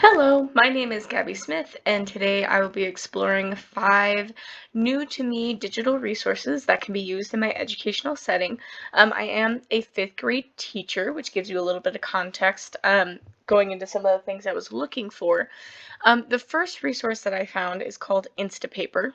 Hello, my name is Gabby Smith, and today I will be exploring 5 new to me digital resources that can be used in my educational setting. I am a fifth grade teacher, which gives you a little bit of context going into some of the things I was looking for. The first resource that I found is called Instapaper.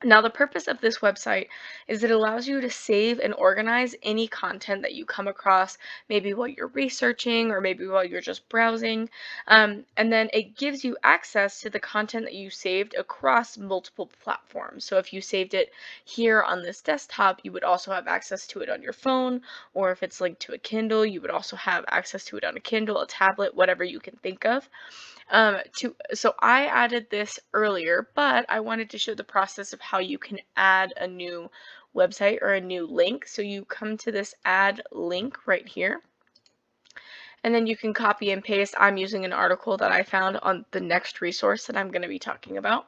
Now, the purpose of this website is it allows you to save and organize any content that you come across, maybe while you're researching or maybe while you're just browsing. And then it gives you access to the content that you saved across multiple platforms. So if you saved it here on this desktop, you would also have access to it on your phone, or if it's linked to a Kindle, you would also have access to it on a Kindle, a tablet, whatever you can think of. So I added this earlier, but I wanted to show the process of how you can add a new website or a new link. So you come to this add link right here, and then you can copy and paste. I'm using an article that I found on the next resource that I'm going to be talking about.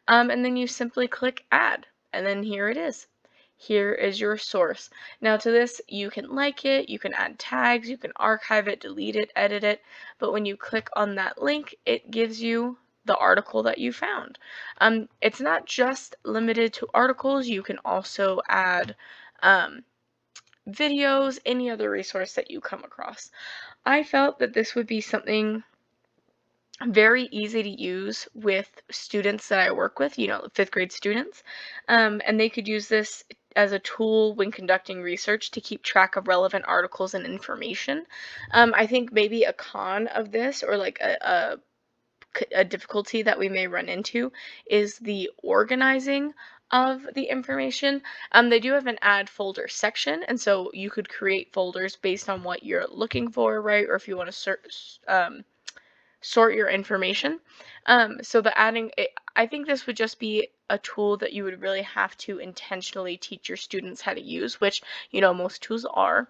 And then you simply click add, and then here it is. Here is your source. Now to this, you can like it, you can add tags, you can archive it, delete it, edit it, but when you click on that link, it gives you the article that you found. It's not just limited to articles, you can also add um, videos, any other resource that you come across. I felt that this would be something very easy to use with students that I work with, fifth grade students. And they could use this as a tool when conducting research to keep track of relevant articles and information. I think maybe a con of this, or like a difficulty that we may run into, is the organizing of the information. They do have an add folder section, and so you could create folders based on what you're looking for, right? Or if you want to search. Sort your information. So the adding, I think this would just be a tool that you would really have to intentionally teach your students how to use, which, most tools are.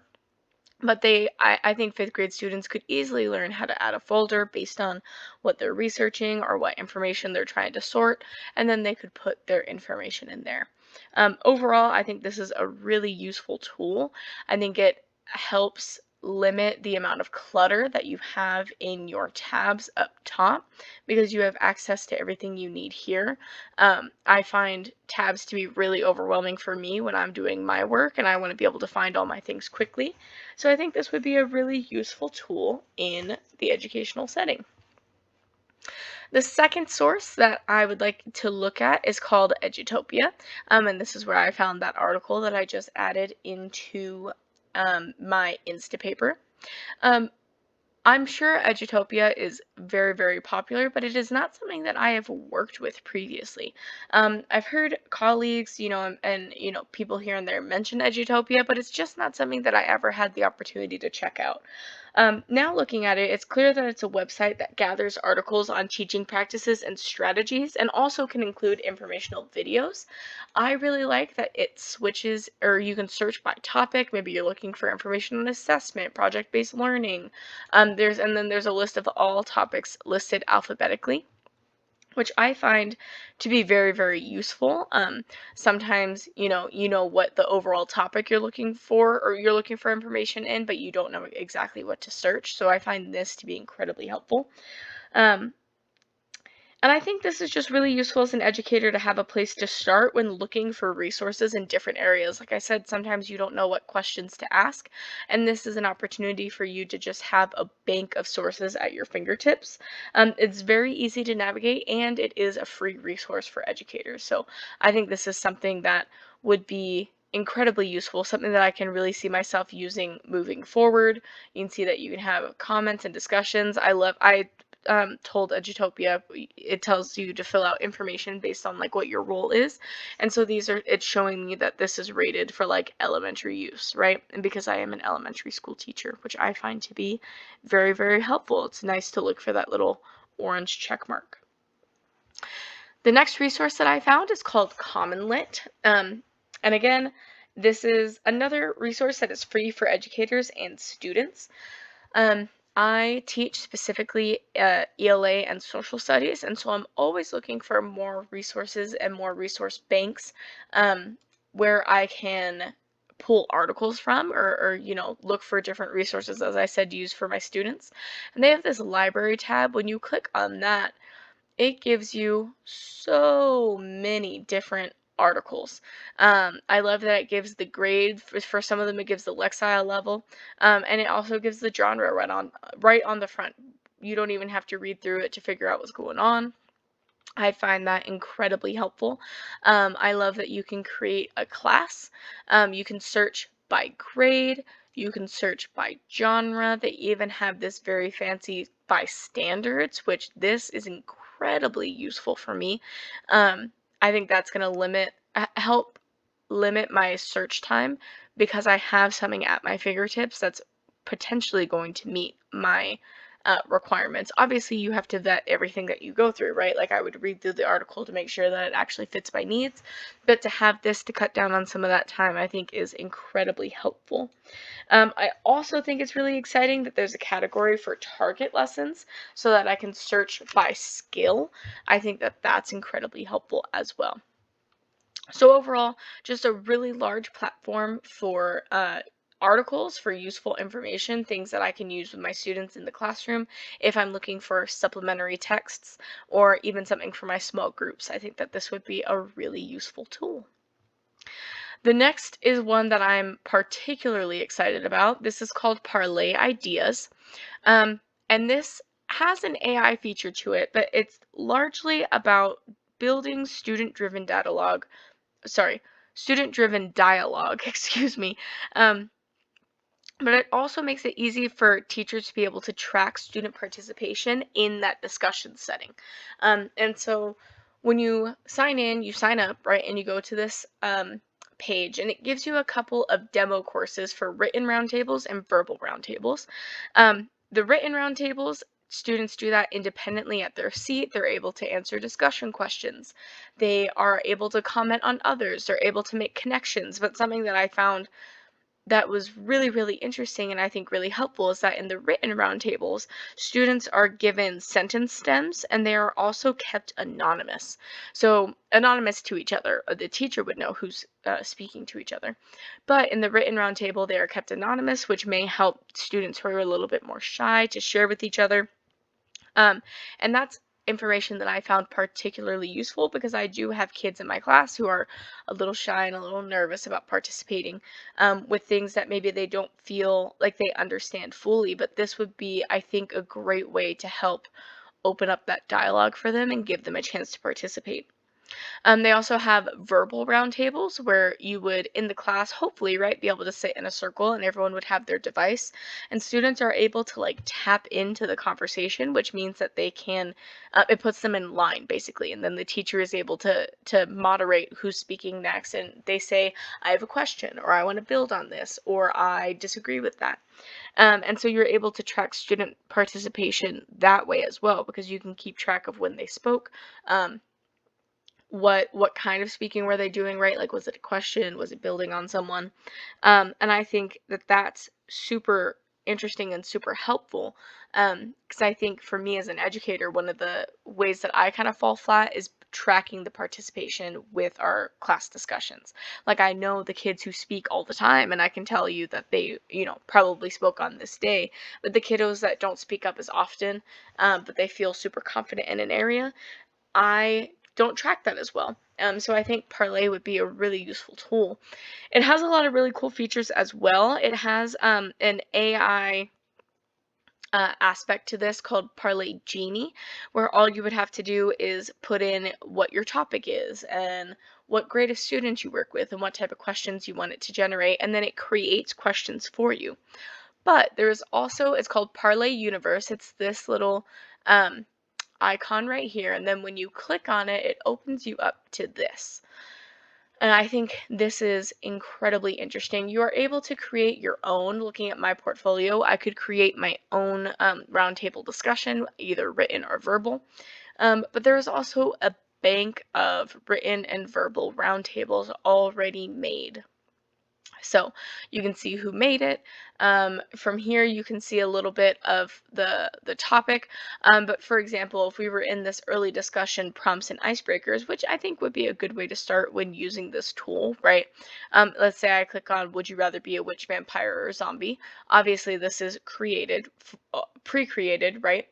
But I think fifth grade students could easily learn how to add a folder based on what they're researching or what information they're trying to sort, and then they could put their information in there. Overall, I think this is a really useful tool. I think it helps limit the amount of clutter that you have in your tabs up top because you have access to everything you need here. I find tabs to be really overwhelming for me when I'm doing my work and I want to be able to find all my things quickly. So I think this would be a really useful tool in the educational setting. The second source that I would like to look at is called Edutopia, and this is where I found that article that I just added into my Instapaper. Um, I'm sure Edutopia is very, very popular, but it is not something that I have worked with previously. I've heard colleagues, and people here and there mention Edutopia, but it's just not something that I ever had the opportunity to check out. Now looking at it, it's clear that it's a website that gathers articles on teaching practices and strategies and also can include informational videos. I really like that it switches, or you can search by topic. Maybe you're looking for information on assessment, project-based learning. There's a list of all topics listed alphabetically, which I find to be very, very useful. Sometimes, you know what the overall topic you're looking for, or you're looking for information in, but you don't know exactly what to search. So I find this to be incredibly helpful. Um, and I think this is just really useful as an educator to have a place to start when looking for resources in different areas. Like I said, sometimes you don't know what questions to ask, and this is an opportunity for you to just have a bank of sources at your fingertips. It's very easy to navigate, and it is a free resource for educators. So I think this is something that would be incredibly useful, something that I can really see myself using moving forward. You can see that you can have comments and discussions. I told Edutopia, it tells you to fill out information based on like what your role is, and so it's showing me that this is rated for like elementary use, right? And because I am an elementary school teacher, which I find to be very, very helpful, it's nice to look for that little orange check mark. The next resource that I found is called CommonLit, and again, this is another resource that is free for educators and students. Um, I teach specifically ELA and social studies, and so I'm always looking for more resources and more resource banks, um, where I can pull articles from, or look for different resources, as I said, to use for my students. And they have this library tab. When you click on that, it gives you so many different articles. I love that it gives the grade for some of them. It gives the Lexile level, and it also gives the genre right on the front. You don't even have to read through it to figure out what's going on. I find that incredibly helpful. I love that you can create a class. You can search by grade. You can search by genre. They even have this very fancy by standards, which this is incredibly useful for me. Um, I think that's going to help limit my search time because I have something at my fingertips that's potentially going to meet my requirements. Obviously, you have to vet everything that you go through, right? Like I would read through the article to make sure that it actually fits my needs, but to have this to cut down on some of that time, I think is incredibly helpful. I also think it's really exciting that there's a category for target lessons so that I can search by skill. I think that that's incredibly helpful as well. So overall, just a really large platform for articles for useful information, things that I can use with my students in the classroom if I'm looking for supplementary texts or even something for my small groups. I think that this would be a really useful tool. The next is one that I'm particularly excited about. This is called Parlay Ideas. And this has an AI feature to it, but it's largely about building student-driven dialogue, excuse me. Um, but it also makes it easy for teachers to be able to track student participation in that discussion setting. And so when you sign in, you sign up, right, and you go to this page, and it gives you a couple of demo courses for written roundtables and verbal roundtables. The written roundtables, students do that independently at their seat. They're able to answer discussion questions. They are able to comment on others. They're able to make connections. But something that I found that was really, really interesting and I think really helpful is that in the written roundtables, students are given sentence stems and they are also kept anonymous. So, anonymous to each other. The teacher would know who's speaking to each other. But in the written roundtable, they are kept anonymous, which may help students who are a little bit more shy to share with each other. And that's information that I found particularly useful because I do have kids in my class who are a little shy and a little nervous about participating with things that maybe they don't feel like they understand fully. But this would be, I think, a great way to help open up that dialogue for them and give them a chance to participate. They also have verbal roundtables where you would, in the class, hopefully, right, be able to sit in a circle and everyone would have their device. And students are able to like tap into the conversation, which means that they can, it puts them in line basically. And then the teacher is able to moderate who's speaking next. And they say, I have a question, or I want to build on this, or I disagree with that. And so you're able to track student participation that way as well because you can keep track of when they spoke. What kind of speaking were they doing, right? Like, was it a question? Was it building on someone? And I think that that's super interesting and super helpful. Because I think for me as an educator, one of the ways that I kind of fall flat is tracking the participation with our class discussions. Like, I know the kids who speak all the time, and I can tell you that they, probably spoke on this day, but the kiddos that don't speak up as often, but they feel super confident in an area, I don't track that as well. So I think Parlay would be a really useful tool. It has a lot of really cool features as well. It has an AI aspect to this called Parlay Genie, where all you would have to do is put in what your topic is and what grade of students you work with and what type of questions you want it to generate, and then it creates questions for you. But there's also, it's called Parlay Universe. It's this little icon right here, and then when you click on it, it opens you up to this. And I think this is incredibly interesting. You are able to create your own. Looking at my portfolio, I could create my own roundtable discussion, either written or verbal. But there is also a bank of written and verbal roundtables already made. So you can see who made it. From here, you can see a little bit of the topic. But for example, if we were in this early discussion, prompts and icebreakers, which I think would be a good way to start when using this tool, right? Let's say I click on, would you rather be a witch, vampire, or zombie? Obviously, this is pre-created, right?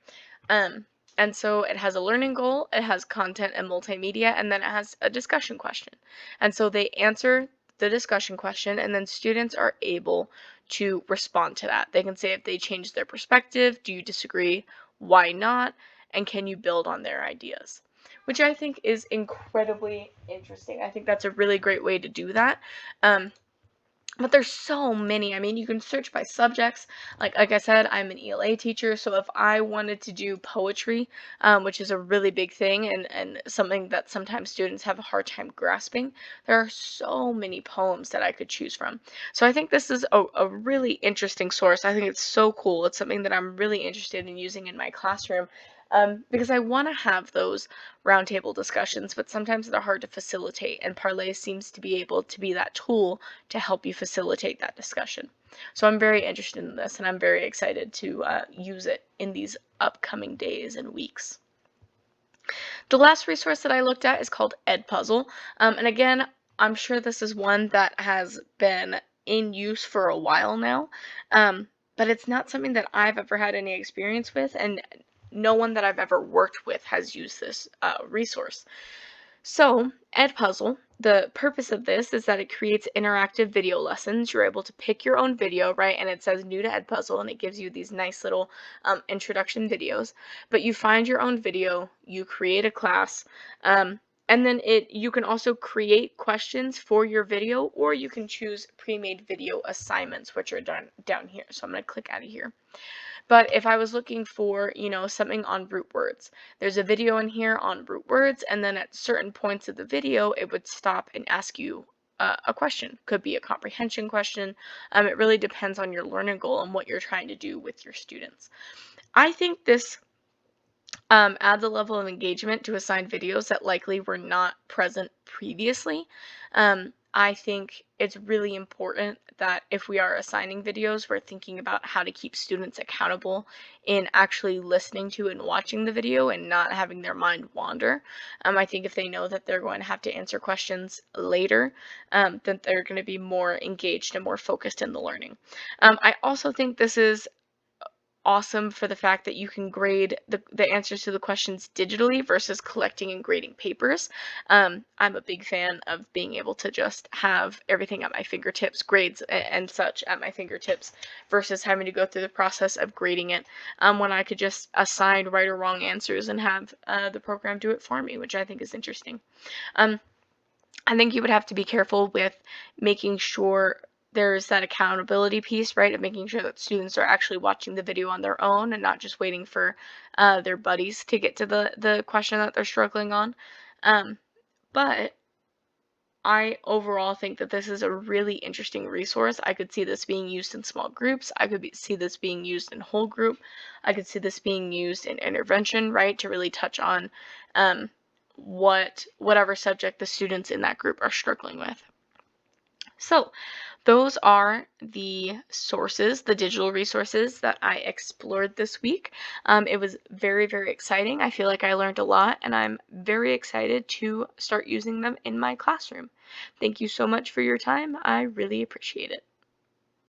Um, and so it has a learning goal, it has content and multimedia, and then it has a discussion question. And so they answer the discussion question, and then students are able to respond to that. They can say if they change their perspective, do you disagree, why not, and can you build on their ideas, which I think is incredibly interesting. I think that's a really great way to do that. But there's so many. I mean, you can search by subjects. Like I said, I'm an ELA teacher, so if I wanted to do poetry, which is a really big thing and something that sometimes students have a hard time grasping, there are so many poems that I could choose from. So I think this is a really interesting source. I think it's so cool. It's something that I'm really interested in using in my classroom. Because I want to have those roundtable discussions, but sometimes they're hard to facilitate, and Parlay seems to be able to be that tool to help you facilitate that discussion. So I'm very interested in this, and I'm very excited to use it in these upcoming days and weeks. The last resource that I looked at is called Edpuzzle. And again, I'm sure this is one that has been in use for a while now, but it's not something that I've ever had any experience with, and no one that I've ever worked with has used this resource. So, Edpuzzle, the purpose of this is that it creates interactive video lessons. You're able to pick your own video, right? And it says new to Edpuzzle, and it gives you these nice little introduction videos. But you find your own video, you create a class, and then you can also create questions for your video, or you can choose pre-made video assignments, which are done down here. So I'm going to click out of here. But if I was looking for, something on root words, there's a video in here on root words, and then at certain points of the video, it would stop and ask you a question. Could be a comprehension question. It really depends on your learning goal and what you're trying to do with your students. I think this adds a level of engagement to assigned videos that likely were not present previously. I think it's really important that if we are assigning videos, we're thinking about how to keep students accountable in actually listening to and watching the video and not having their mind wander. I think if they know that they're going to have to answer questions later, then they're going to be more engaged and more focused in the learning. I also think this is awesome for the fact that you can grade the answers to the questions digitally versus collecting and grading papers. I'm a big fan of being able to just have everything at my fingertips, grades and such at my fingertips, versus having to go through the process of grading it when I could just assign right or wrong answers and have the program do it for me, which I think is interesting. I think you would have to be careful with making sure there's that accountability piece, right, of making sure that students are actually watching the video on their own and not just waiting for their buddies to get to the question that they're struggling on. But I overall think that this is a really interesting resource. I could see this being used in small groups. I could see this being used in whole group. I could see this being used in intervention, right, to really touch on whatever subject the students in that group are struggling with. So those are the sources, the digital resources that I explored this week. It was very, very exciting. I feel like I learned a lot, and I'm very excited to start using them in my classroom. Thank you so much for your time. I really appreciate it.